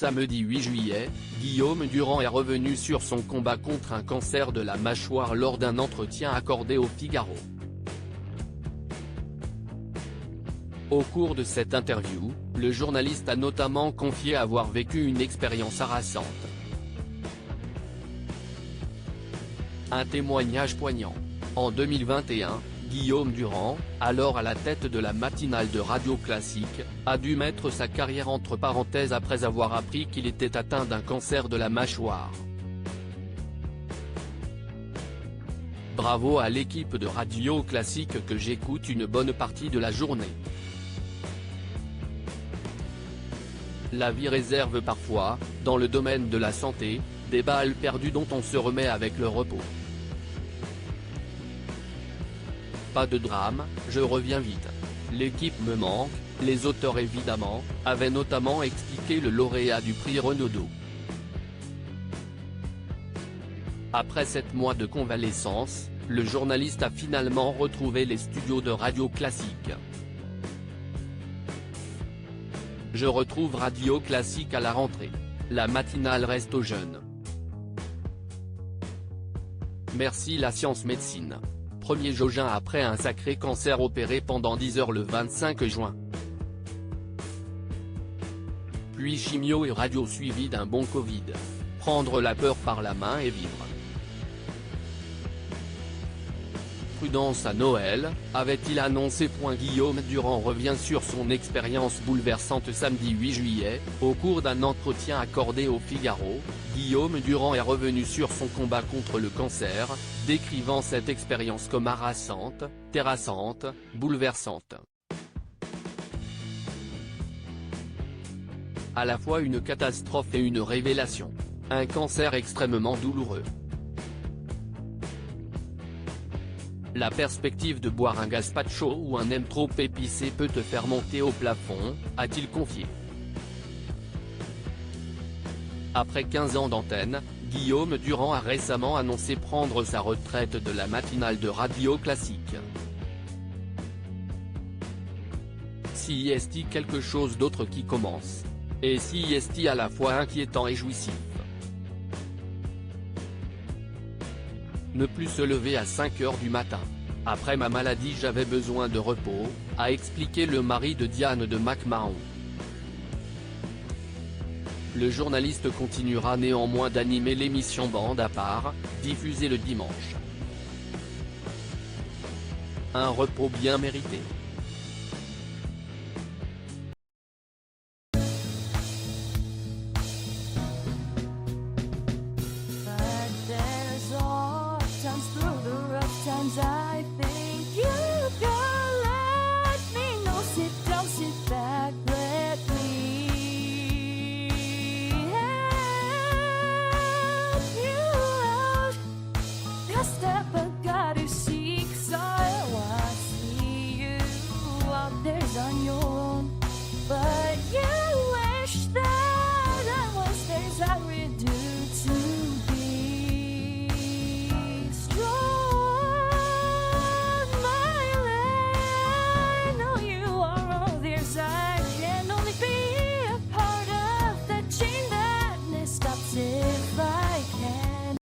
Samedi 8 juillet, Guillaume Durand est revenu sur son combat contre un cancer de la mâchoire lors d'un entretien accordé au Figaro. Au cours de cette interview, le journaliste a notamment confié avoir vécu une expérience harassante. Un témoignage poignant. En 2021, Guillaume Durand, alors à la tête de la matinale de Radio Classique, a dû mettre sa carrière entre parenthèses après avoir appris qu'il était atteint d'un cancer de la mâchoire. Bravo à l'équipe de Radio Classique que j'écoute une bonne partie de la journée. La vie réserve parfois, dans le domaine de la santé, des balles perdues dont on se remet avec le repos. Pas de drame, je reviens vite. L'équipe me manque, les auteurs évidemment, avaient notamment expliqué le lauréat du prix Renaudot. Après 7 mois de convalescence, le journaliste a finalement retrouvé les studios de Radio Classique. Je retrouve Radio Classique à la rentrée. La matinale reste aux jeunes. Merci la science médecine. Premier Jogin après un sacré cancer opéré pendant 10 heures le 25 juin. Puis chimio et radio suivi d'un bon Covid. Prendre la peur par la main et vivre. Prudence à Noël, avait-il annoncé. Guillaume Durand revient sur son expérience bouleversante samedi 8 juillet, au cours d'un entretien accordé au Figaro. Guillaume Durand est revenu sur son combat contre le cancer, décrivant cette expérience comme harassante, terrassante, bouleversante. À la fois une catastrophe et une révélation. Un cancer extrêmement douloureux. La perspective de boire un gazpacho ou un nem trop épicé peut te faire monter au plafond, a-t-il confié. Après 15 ans d'antenne, Guillaume Durand a récemment annoncé prendre sa retraite de la matinale de Radio Classique. Si est-il quelque chose d'autre qui commence? Et si est-il à la fois inquiétant et jouissif? Ne plus se lever à 5 heures du matin. Après ma maladie j'avais besoin de repos, a expliqué le mari de Diane de McMahon. Le journaliste continuera néanmoins d'animer l'émission Bande à part, diffusée le dimanche. Un repos bien mérité. Times through the rough times